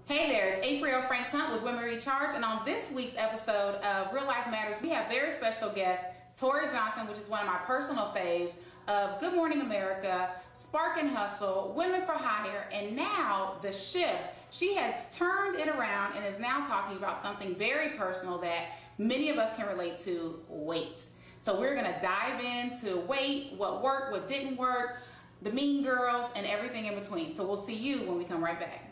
Hey there, it's Aprille with Women Recharge, and on this week's episode of Real Life Matters, we have very special guest, Tory Johnson, which is one of my personal faves of Good Morning America, Spark and Hustle, Women for Hire, and now The Shift. She has turned it around and is now talking about something very personal that many of us can relate to, weight. So we're going to dive into weight, what worked, what didn't work, the mean girls, and everything in between. So we'll see you when we come right back.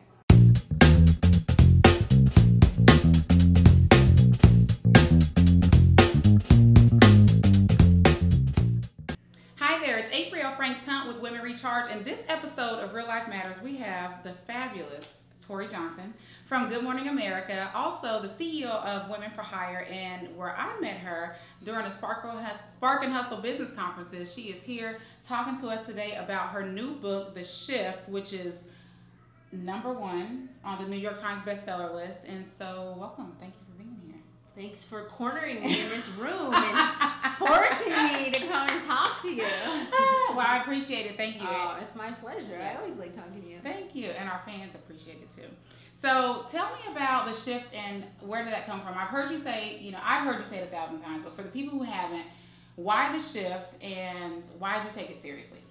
It's Aprille with Women Recharge, and this episode of Real Life Matters, we have the fabulous Tory Johnson from Good Morning America, also the CEO of Women for Hire, and where I met her during the Spark and Hustle business conferences. She is here talking to us today about her new book, The Shift, which is #1 on the New York Times bestseller list. And so, welcome. Thank you for being here. Thanks for cornering me in this room and forcing me to come and talk to you. Well, I appreciate it. Thank you. Oh, it's my pleasure. Yes. I always like talking to you. Thank you. And our fans appreciate it too. So tell me about The Shift and where did that come from? I've heard you say, I've heard you say it 1,000 times, but for the people who haven't, why The Shift and why did you take it seriously?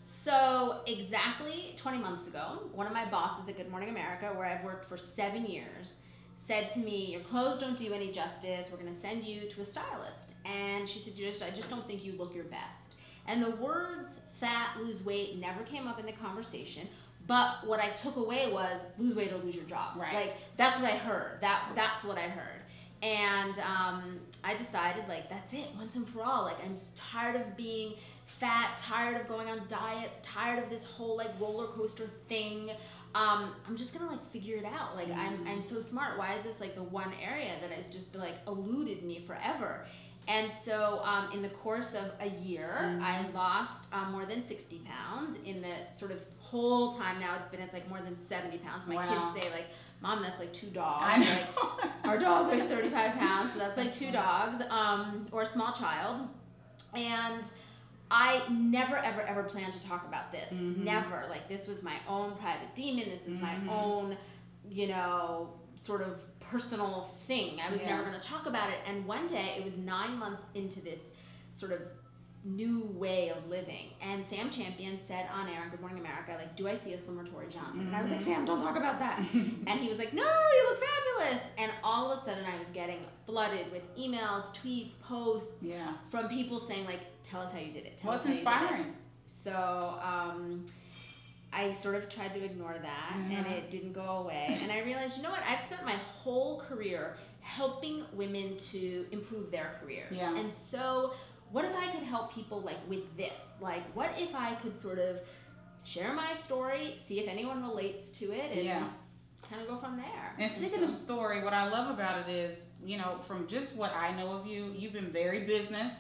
So exactly 20 months ago, one of my bosses at Good Morning America, where I've worked for 7 years, said to me, your clothes don't do any justice. We're going to send you to a stylist. And she said, I just don't think you look your best. And the words fat, lose weight never came up in the conversation. But what I took away was lose weight or lose your job. Right. Like, that's what I heard. That's what I heard. And I decided, that's it, once and for all. I'm tired of being fat, tired of going on diets, tired of this whole, roller coaster thing. I'm just gonna figure it out. I'm so smart. Why is this the one area that has just eluded me forever? And so in the course of a year, I lost more than 60 pounds. In the sort of whole time now it's more than 70 pounds. My kids say Mom, that's 2 dogs. I know. Our dog weighs 35 pounds, so that's 2 dogs, or a small child. And I never, ever, ever planned to talk about this. Never. This was my own private demon. This was my own, sort of personal thing. I was never going to talk about it. And one day, it was 9 months into this sort of new way of living. And Sam Champion said on air on Good Morning America, do I see a slimmer Tory Johnson? And I was like, Sam, don't talk about that. And he was like, no, you look fabulous. And all of a sudden, I was getting flooded with emails, tweets, posts from people saying, tell us how you did it. What's inspiring? So I sort of tried to ignore that, and it didn't go away. And I realized, you know what? I've spent my whole career helping women to improve their careers. Yeah. And so what if I could help people with this? What if I could sort of share my story, see if anyone relates to it, and kind of go from there. And speaking of story, what I love about it is, from just what I know of you, you've been very business,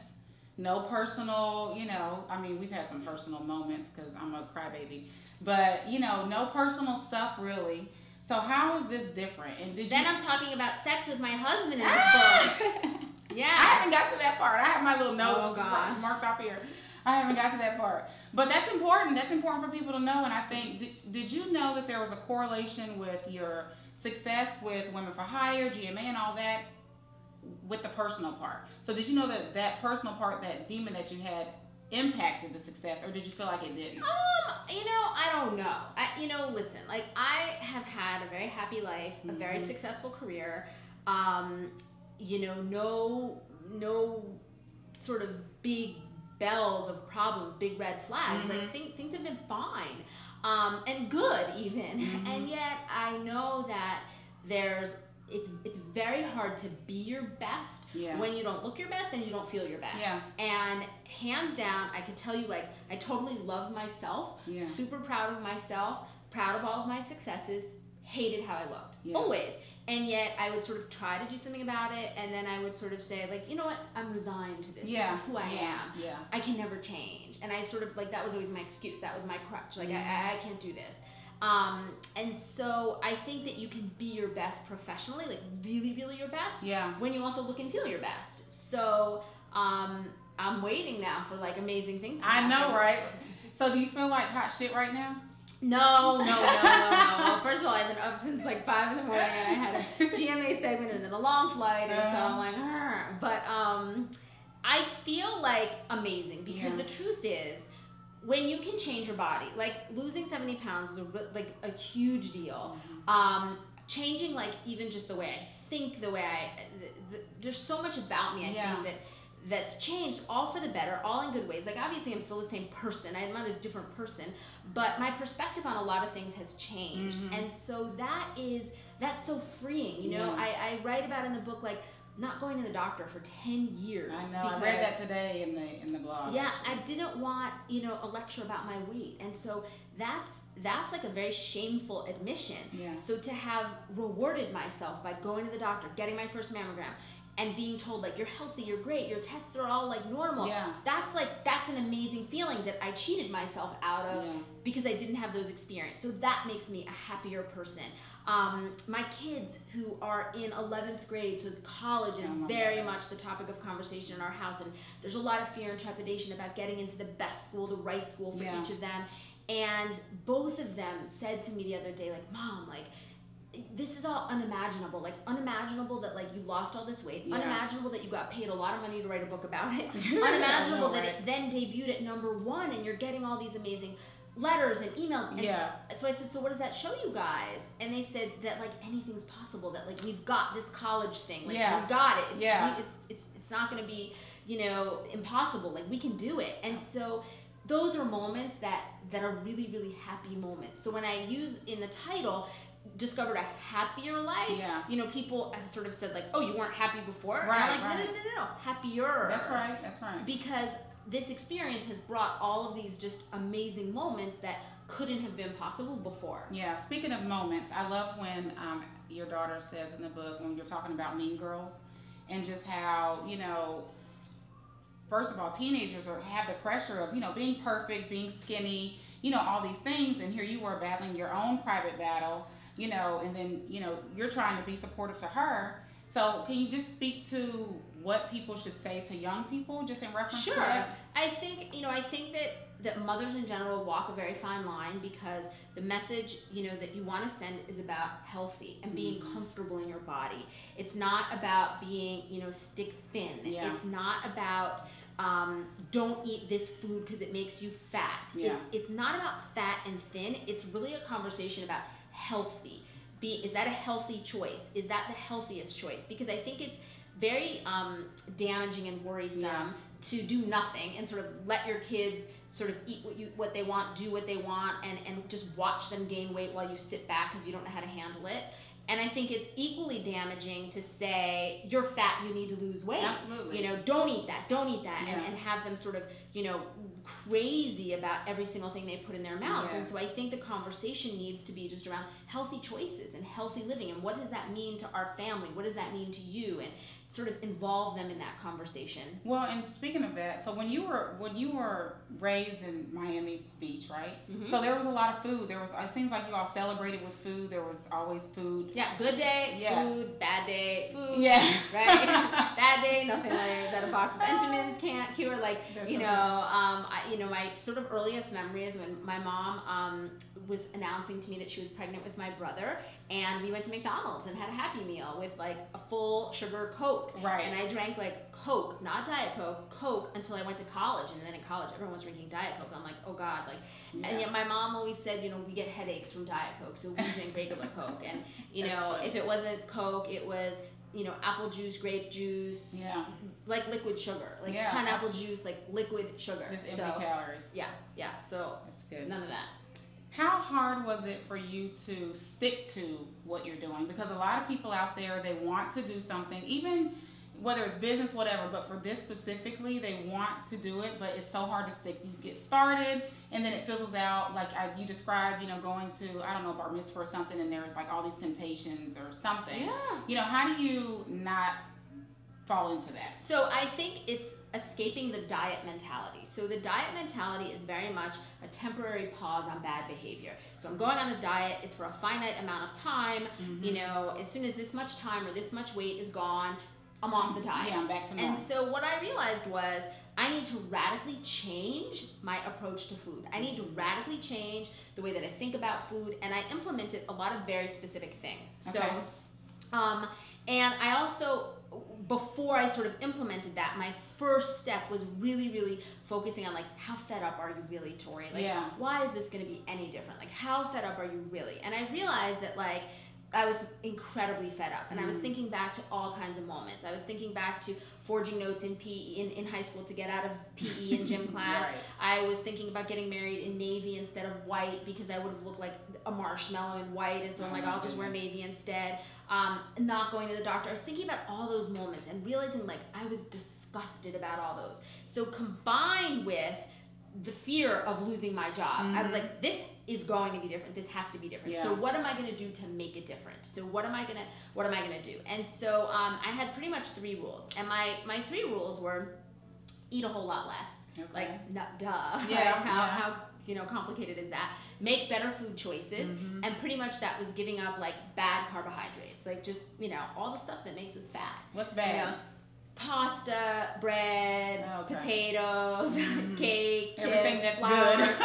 no personal, we've had some personal moments because I'm a crybaby, but, no personal stuff really. So how is this different? And I'm talking about sex with my husband in this book. Yeah. I haven't got to that part. I have my little notes marked off here. I haven't got to that part. But that's important. That's important for people to know. And I think, did you know that there was a correlation with your success with Women for Hire, GMA, and all that with the personal part? So did you know that that personal part, that demon that you had, impacted the success, or did you feel like it didn't? I don't know. Listen, I have had a very happy life, a very successful career. No sort of big bells of problems, big red flags. Things have been fine, and good even. And yet I know that it's very hard to be your best when you don't look your best and you don't feel your best. And hands down, I can tell you, I totally love myself, super proud of myself, proud of all of my successes, hated how I looked, always. And yet I would sort of try to do something about it, and then I would sort of say, you know what, I'm resigned to this. This is who I am. I can never change. And I sort of, that was always my excuse. That was my crutch. I can't do this. And so I think that you can be your best professionally, really, really your best, when you also look and feel your best. So I'm waiting now for amazing things to happen. I know, right? So do you feel like hot shit right now? No. Well, first of all, I've been up since like 5 in the morning, and I had a GMA segment and then a long flight, and so I'm like, argh. But I feel like amazing because the truth is, when you can change your body, like losing 70 pounds is a huge deal. Changing like even just the way I think, the way there's so much about me, I think that's changed, all for the better, all in good ways. Like obviously I'm still the same person, I'm not a different person, but my perspective on a lot of things has changed. And so that's so freeing, you know. I write about in the book like not going to the doctor for 10 years. I know, I read that today in the blog. Yeah, actually. I didn't want, you know, a lecture about my weight. And so that's like a very shameful admission. Yeah. So to have rewarded myself by going to the doctor, getting my first mammogram, and being told like, you're healthy, you're great, your tests are all like normal. Yeah. That's an amazing feeling that I cheated myself out of because I didn't have those experiences. So that makes me a happier person. My kids who are in 11th grade, so college is very much the topic of conversation in our house, and there's a lot of fear and trepidation about getting into the best school, the right school for each of them. And both of them said to me the other day, like, Mom, like, this is all unimaginable. Like, unimaginable that, like, you lost all this weight. Unimaginable that you got paid a lot of money to write a book about it. Unimaginable that it then debuted at #1 and you're getting all these amazing letters and emails. And so I said, so what does that show you guys? And they said that, like, anything's possible. That, like, we've got this college thing. Like, we've got it. It's not going to be, you know, impossible. Like, we can do it. And so those are moments that are really, really happy moments. So when I use in the title, discovered a happier life, you know, people have sort of said like, oh, you weren't happy before? Right, and I'm like, no, happier. That's right. Because this experience has brought all of these just amazing moments that couldn't have been possible before. Yeah, speaking of moments, I love when your daughter says in the book, when you're talking about Mean Girls, and just how, you know, first of all, teenagers have the pressure of, you know, being perfect, being skinny, you know, all these things, and here you were battling your own private battle, you know, and then, you know, you're trying to be supportive to her. So can you just speak to what people should say to young people just in reference to that? I think, you know, that mothers in general walk a very fine line because the message, you know, that you want to send is about healthy and being comfortable in your body. It's not about being, you know, stick thin. It's not about don't eat this food because it makes you fat. It's not about fat and thin. It's really a conversation about healthy. Is that a healthy choice? Is that the healthiest choice? Because I think it's very damaging and worrisome to do nothing and sort of let your kids sort of eat what they want, do what they want, and just watch them gain weight while you sit back because you don't know how to handle it. And I think it's equally damaging to say, you're fat, you need to lose weight. Absolutely. You know, don't eat that, and have them sort of, you know, crazy about every single thing they put in their mouths. And so I think the conversation needs to be just around healthy choices and healthy living, and what does that mean to our family? What does that mean to you? And sort of involve them in that conversation. Well, and speaking of that, so when you were raised in Miami Beach, right? So there was a lot of food. It seems like you all celebrated with food. There was always food. Yeah, good day, food, bad day, food. Yeah. Right? Bad day, nothing like that a box of Entenmann's can't cure. Like, you know, my sort of earliest memory is when my mom was announcing to me that she was pregnant with my brother, and we went to McDonald's and had a Happy Meal with like a full sugar Coke. Right. And I drank like Coke, not Diet Coke, until I went to college. And then in college, everyone was drinking Diet Coke. And I'm like, oh God, like, and yet my mom always said, you know, we get headaches from Diet Coke, so we drink regular Coke. And, you know, if it wasn't Coke, it was, you know, apple juice, grape juice, like liquid sugar, like pineapple juice, like liquid sugar. Just empty calories. Yeah, so that's good. None of that. How hard was it for you to stick to what you're doing? Because a lot of people out there, they want to do something, even whether it's business, whatever, but for this specifically, they want to do it, but it's so hard to stick. You get started, and then it fizzles out. Like you described, you know, going to, I don't know, bar mitzvah or something, and there's like all these temptations or something. Yeah. You know, how do you not fall into that? So I think it's escaping the diet mentality. So the diet mentality is very much a temporary pause on bad behavior. So I'm going on a diet, it's for a finite amount of time, you know, as soon as this much time or this much weight is gone, I'm off the diet. Yeah, I'm back to normal. And so what I realized was I need to radically change my approach to food. I need to radically change the way that I think about food, and I implemented a lot of very specific things. Okay. So, and I also, before I sort of implemented that, my first step was really, really focusing on like, how fed up are you really, Tori? Like, why is this going to be any different? Like, how fed up are you really? And I realized that like, I was incredibly fed up, and I was thinking back to all kinds of moments. I was thinking back to forging notes in PE in high school to get out of PE in gym class. Right. I was thinking about getting married in navy instead of white because I would have looked like a marshmallow in white, and so I'm like, I'll just wear navy instead. Not going to the doctor. I was thinking about all those moments and realizing like I was disgusted about all those. So combined with the fear of losing my job, I was like, this is going to be different. This has to be different. So what am I going to do to make it different? So what am I gonna do? And so I had pretty much 3 rules, and my 3 rules were eat a whole lot less. Okay. Like, duh. Yeah. Like, how complicated is that? Make better food choices, and pretty much that was giving up like bad carbohydrates, like just all the stuff that makes us fat. What's bad? Pasta, bread, potatoes, cake, chips, everything that's flour. good.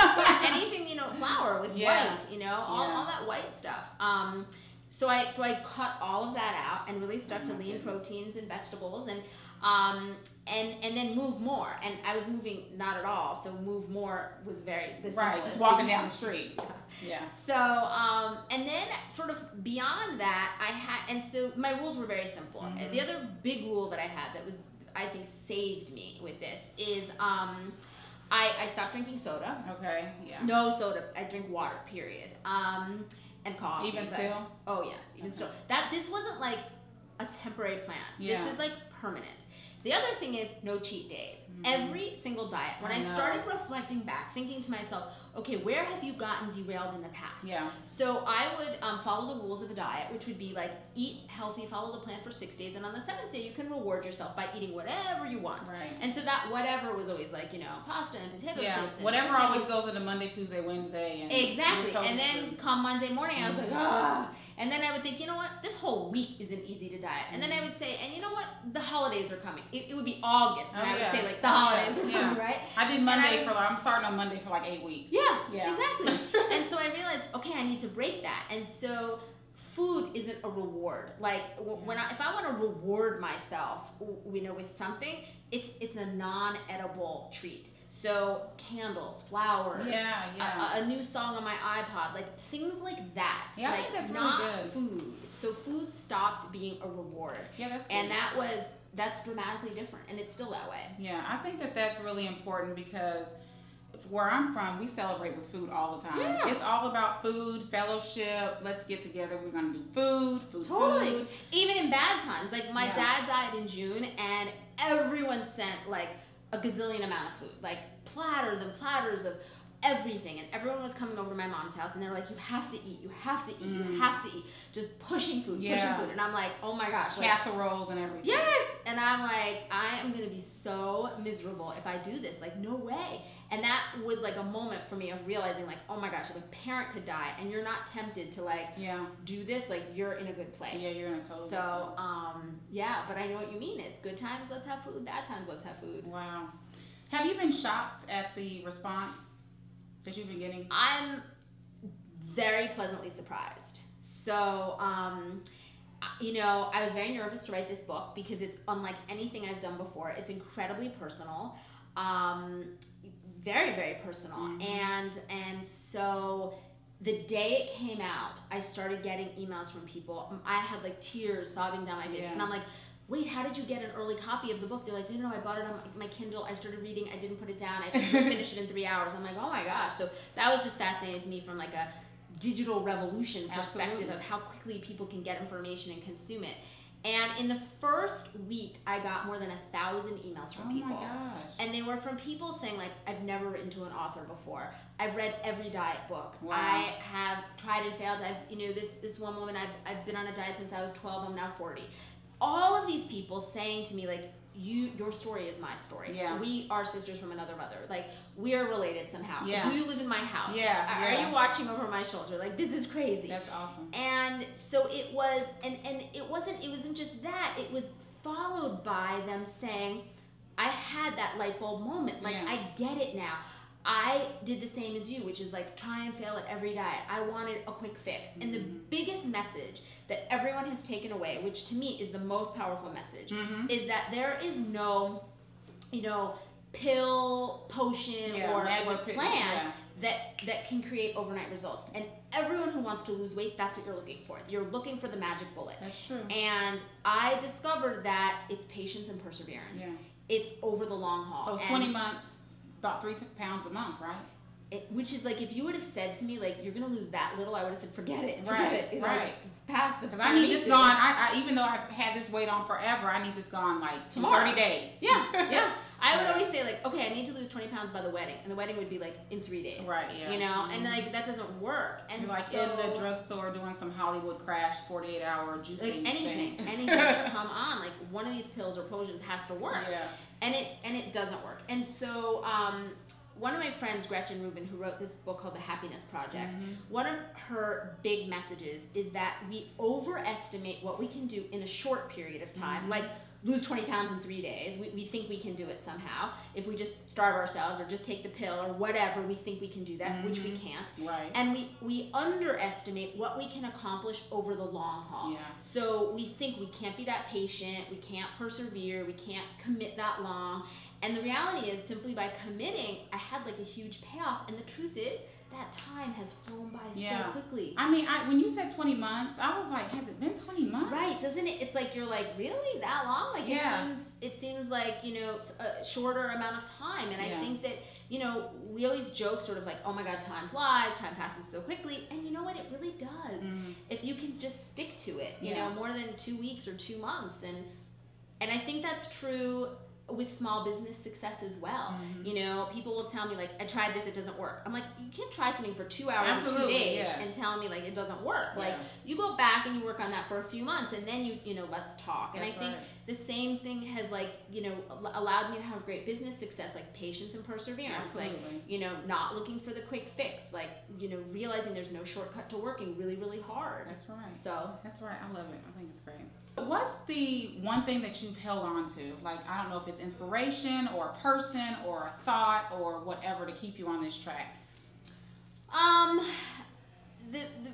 Anything, flour with white, all that white stuff. So I cut all of that out and really stuck to lean proteins and vegetables, and then move more. And I was moving not at all, so move more was very right, just walking down the street. Yeah. So, and then sort of beyond that, and so my rules were very simple. The other big rule that I had that was, I think, saved me with this is, I stopped drinking soda. Okay, yeah. No soda. I drink water, period. And coffee. Even still? Oh, yes, even still. This wasn't like a temporary plan. Yeah. This is like permanent. The other thing is no cheat days. Every single diet. When I started reflecting back, thinking to myself, okay, where have you gotten derailed in the past? Yeah. So I would follow the rules of a diet, which would be like eat healthy, follow the plan for 6 days, and on the 7th day you can reward yourself by eating whatever you want. Right. And so that whatever was always like, pasta and potato chips. And whatever always goes into Monday, Tuesday, Wednesday. And exactly. And then come Monday morning, I was like, ah. And then I would think, you know what, this whole week isn't easy to diet. And then I would say, and you know what, the holidays are coming. It would be August, and I would say like the holidays are coming, right? I did Monday I'm starting on Monday for like 8 weeks. Yeah, exactly. And so I realized, okay, I need to break that. And so food isn't a reward. Like if I want to reward myself, with something, it's a non-edible treat. So candles, flowers, a new song on my iPod, like things like that. Yeah, like, I think that's not really good. Food. So food stopped being a reward. Yeah, that's good. And that's dramatically different, and it's still that way. Yeah, I think that's really important because where I'm from, we celebrate with food all the time. Yeah. It's all about food, fellowship. Let's get together. We're gonna do food. Totally. Even in bad times, like my dad died in June, and everyone sent like a gazillion amount of food, like platters and platters of everything, and everyone was coming over to my mom's house, and they were like, you have to eat, you have to eat, you have to eat, just pushing food, and I'm like, oh my gosh, casseroles and everything. Yes. And I'm like, I am gonna be so miserable if I do this, like no way. And that was like a moment for me of realizing, like, oh my gosh, if a parent could die and you're not tempted to like do this, like you're in a good place. Yeah, you're in a total good place. But I know what you mean. It good times, let's have food. Bad times, let's have food. Wow. Have you been shocked at the response that you've been getting? I'm very pleasantly surprised. So, I was very nervous to write this book because it's unlike anything I've done before. It's incredibly personal. Very, very personal. And so the day it came out, I started getting emails from people. I had like tears sobbing down my face. And I'm like, wait, how did you get an early copy of the book? They're like, no, I bought it on my Kindle. I started reading. I didn't put it down. I finished it in 3 hours. I'm like, oh my gosh. So that was just fascinating to me from like a digital revolution perspective of how quickly people can get information and consume it. And in the first week, I got more than 1,000 emails from people. Oh my gosh. And they were from people saying like, I've never written to an author before. I've read every diet book. Wow. I have tried and failed. This one woman, I've been on a diet since I was 12. I'm now 40. All of these people saying to me like, your story is my story. Yeah. We are sisters from another mother. Like, we are related somehow. Yeah. Do you live in my house? Yeah. Are you watching over my shoulder? Like, this is crazy. That's awesome. And so it was, and it wasn't just that. It was followed by them saying, I had that light bulb moment. Like, I get it now. I did the same as you, which is like try and fail at every diet. I wanted a quick fix. And the biggest message that everyone has taken away, which to me is the most powerful message, is that there is no, pill, potion, or plan that can create overnight results. And everyone who wants to lose weight, that's what you're looking for. You're looking for the magic bullet. That's true. And I discovered that it's patience and perseverance. Yeah. It's over the long haul. So it's 20 months, about 3 pounds a month, right? Which is like, if you would have said to me, like, you're going to lose that little, I would have said, forget it. Past the time. Because I need this gone. I even though I've had this weight on forever, I need this gone like tomorrow. 30 days. Yeah. I would always say, like, okay, I need to lose 20 pounds by the wedding. And the wedding would be like in 3 days. Right, yeah. And like, that doesn't work. And you're like in the drugstore doing some Hollywood crash 48-hour juicing. Like anything come on. Like, one of these pills or potions has to work. Yeah. And it doesn't work. And so, one of my friends, Gretchen Rubin, who wrote this book called The Happiness Project, one of her big messages is that we overestimate what we can do in a short period of time. Like, lose 20 pounds in 3 days. We think we can do it somehow. If we just starve ourselves or just take the pill or whatever, we think we can do that, which we can't. Right. And we underestimate what we can accomplish over the long haul. Yeah. So we think we can't be that patient, we can't persevere, we can't commit that long. And the reality is, simply by committing, I had like a huge payoff. And the truth is, that time has flown by so quickly. I mean, when you said 20 months, I was like, has it been 20 months? Right, doesn't it? It's like, you're like, really? That long? Like, it seems like, a shorter amount of time. And I think that, we always joke sort of like, oh my God, time flies, time passes so quickly. And you know what? It really does. If you can just stick to it, you know, more than 2 weeks or 2 months. And I think that's true with small business success as well. People will tell me, like, I tried this, it doesn't work. I'm like, you can't try something for 2 hours or 2 days and tell me, like, it doesn't work. Like, you go back and you work on that for a few months, and then let's talk. And I think the same thing has, like, allowed me to have great business success, like patience and perseverance. Absolutely. Like, not looking for the quick fix, like, realizing there's no shortcut to working really, really hard. That's right. So that's right. I love it. I think it's great. What's the one thing that you've held on to? Like, I don't know if it's inspiration or a person or a thought or whatever to keep you on this track. I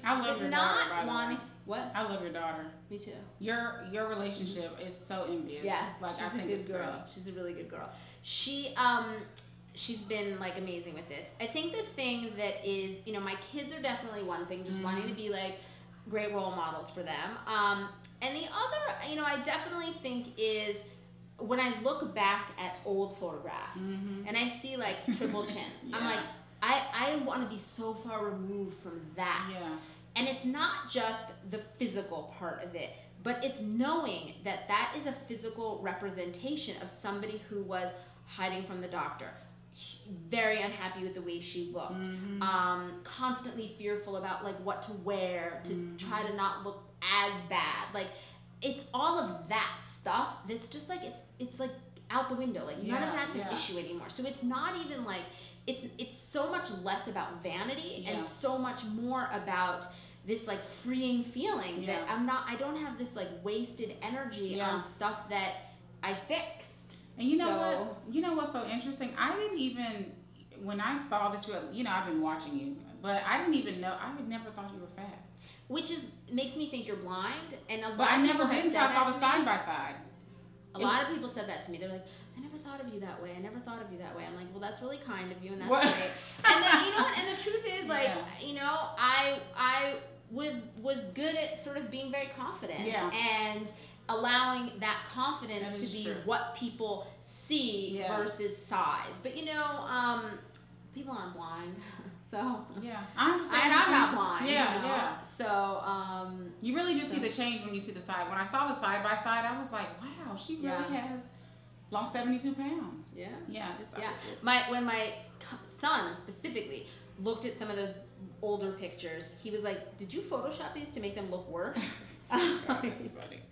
love your daughter, by the way. What? I love your daughter. Me too. Your relationship is so envious. Yeah, like, she's I think a good it's girl. great. She's a really good girl. She's been like amazing with this. I think the thing that is, my kids are definitely one thing, just wanting to be like great role models for them. And the other, I definitely think is when I look back at old photographs and I see like triple chins, I'm like, I want to be so far removed from that. Yeah. And it's not just the physical part of it, but it's knowing that that is a physical representation of somebody who was hiding from the doctor, very unhappy with the way she looked, constantly fearful about like what to wear to try to not look as bad. Like, it's all of that stuff that's just like, it's like out the window. Like, none of that's an issue anymore. So it's not even like, it's so much less about vanity and so much more about this like freeing feeling that I don't have this like wasted energy on stuff that I fixed. And you know what's so interesting? I didn't even, when I saw that you had, I've been watching you, but I didn't even know, I had never thought you were fat. Which makes me think you're blind. And but I never did until I saw the side by side. A lot of people said that to me. They're like, I never thought of you that way. I never thought of you that way. I'm like, well, that's really kind of you, and that's great. And then, you know what? And the truth is, like, I was good at sort of being very confident and allowing that confidence to be what people see versus size. But people aren't blind. So I understand. And I'm not blind. So you really just see the change when you see the side. When I saw the side by side, I was like, wow, she really has lost 72 pounds. When my son specifically looked at some of those older pictures, he was like, did you Photoshop these to make them look worse? That's funny.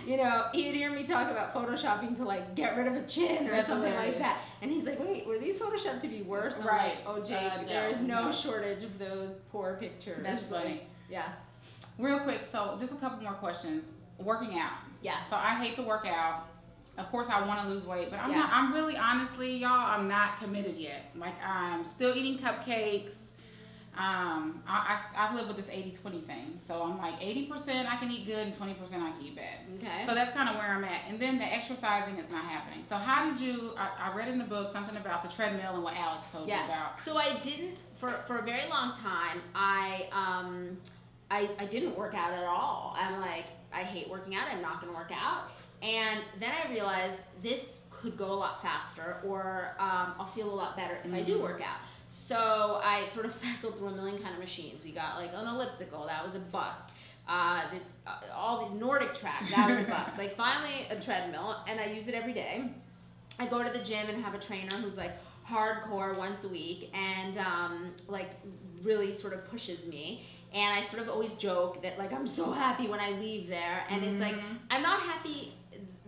He'd hear me talk about photoshopping to like get rid of a chin or something like that, and he's like, "Wait, were these photoshopped to be worse?" I'm like, "Oh, Jake, there's no shortage of those poor pictures." That's funny. Yeah. Real quick, so just a couple more questions. Working out. Yeah. So I hate to work out. Of course, I want to lose weight, but Yeah. I'm really, honestly, y'all, I'm not committed yet. Like, I'm still eating cupcakes. I live with this 80-20 thing. So I'm like 80% I can eat good and 20% I can eat bad. Okay. So that's kind of where I'm at. And then the exercising is not happening. So how did you, I read in the book something about the treadmill and what Alex told you about. So I didn't, for a very long time, I didn't work out at all. I'm like, I hate working out. I'm not going to work out. And then I realized this could go a lot faster, or I'll feel a lot better if I do work out. So I sort of cycled through a million kind of machines. We got like an elliptical, that was a bust. All the Nordic track, that was a bust. Like finally a treadmill, and I use it every day. I go to the gym and have a trainer who's like hardcore once a week, and like really sort of pushes me. And I sort of always joke that like I'm so happy when I leave there, and it's like I'm not happy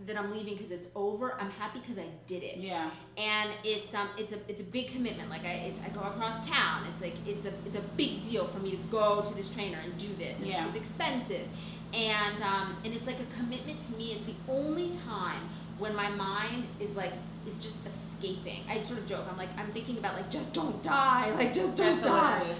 that I'm leaving because it's over. I'm happy because I did it. Yeah. And it's a big commitment. Like I go across town. It's like it's a big deal for me to go to this trainer and do this. It's expensive, and it's like a commitment to me. It's the only time when my mind is just escaping. I sort of joke. I'm thinking about like just don't die. Like just don't die. Hilarious.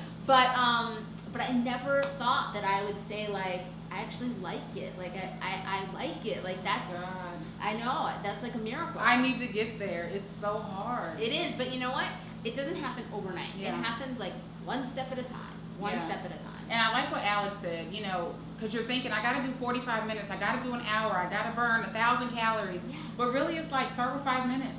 But I never thought that I would say like I actually like it. Like I like it. Like that's God. I know, that's like a miracle. I need to get there. It's so hard. It is, but you know what? It doesn't happen overnight. Yeah. It happens like one step at a time. One step at a time. And I like what Alex said, you know, because you're thinking, I got to do 45 minutes, I got to do an hour, I got to burn 1,000 calories. Yeah. But really, it's like start with 5 minutes.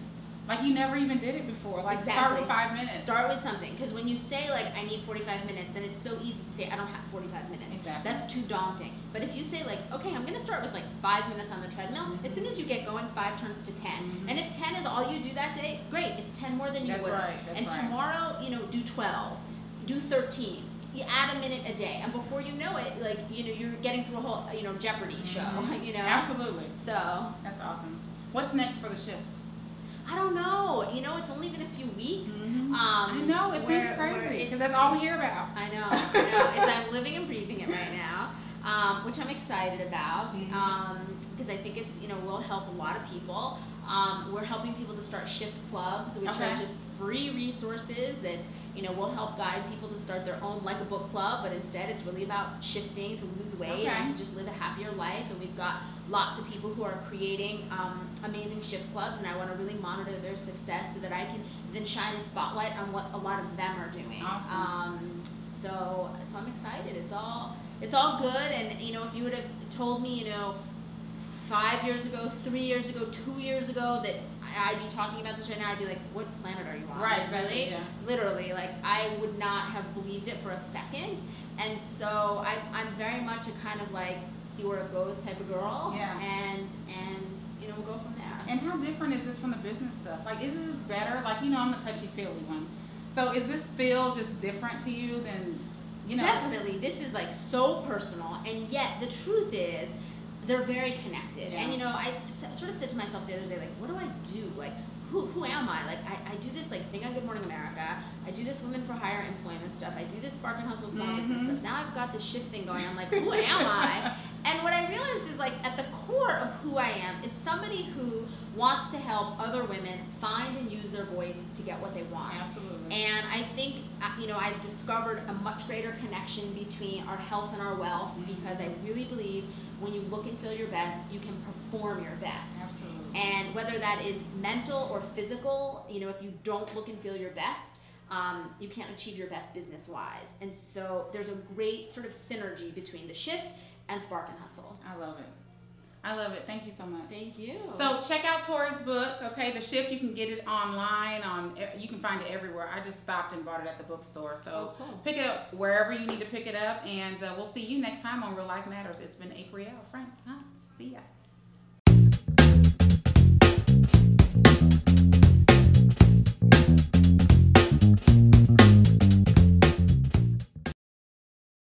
Like you never even did it before. Like start with 5 minutes. Start with something. Because when you say like I need 45 minutes, then it's so easy to say I don't have 45 minutes. Exactly. That's too daunting. But if you say like, okay, I'm going to start with like 5 minutes on the treadmill, as soon as you get going, 5 turns to 10. And if 10 is all you do that day, great. It's 10 more than you would. And tomorrow, you know, do 12, do 13. You add a minute a day, and before you know it, like, you know, you're getting through a whole, you know, Jeopardy show, you know? Absolutely. So. That's awesome. What's next for the shift? I don't know. You know, it's only been a few weeks. I know, it seems crazy, because that's all we hear about. I know. I'm living and breathing it right now, which I'm excited about, because I think it's, you know, will help a lot of people. We're helping people to start shift clubs, which are just free resources that, you know, will help guide people to start their own, like a book club, but instead it's really about shifting to lose weight and to just live a happier life. And we've got lots of people who are creating amazing shift clubs, and I want to really monitor their success so that I can then shine a spotlight on what a lot of them are doing. Awesome. So I'm excited. It's all good. And you know, if you would have told me, you know, 5 years ago, 3 years ago, 2 years ago that I'd be talking about this right now, I'd be like, what planet are you on? Right, like, really? Yeah. Literally, like I would not have believed it for a second. And so I'm very much a kind of like see where it goes type of girl. Yeah. And you know, we'll go from there. And how different is this from the business stuff? Like, is this better? Like, you know, I'm the touchy-feely one. So is this feel just different to you than, you know? Definitely. This is like so personal, and yet the truth is, they're very connected. And you know, I sort of said to myself the other day, like, what do I do? Like, who am I? Like, I do this like thing on Good Morning America. I do this Women for Hire Employment stuff. I do this Spark and Hustle small business stuff. Now I've got this shift thing going. I'm like, who am I? And what I realized is like at the core of who I am is somebody who wants to help other women find and use their voice to get what they want. Absolutely. And I think, you know, I've discovered a much greater connection between our health and our wealth, because I really believe when you look and feel your best, you can perform your best. Absolutely. And whether that is mental or physical, you know, if you don't look and feel your best, you can't achieve your best business-wise. And so there's a great sort of synergy between the shift and Spark and Hustle. I love it. I love it. Thank you so much. Thank you. So check out Tori's book, okay? The Shift, you can get it online. You can find it everywhere. I just stopped and bought it at the bookstore. So pick it up wherever you need to pick it up. And we'll see you next time on Real Life Matters. It's been Aprille, France. See ya.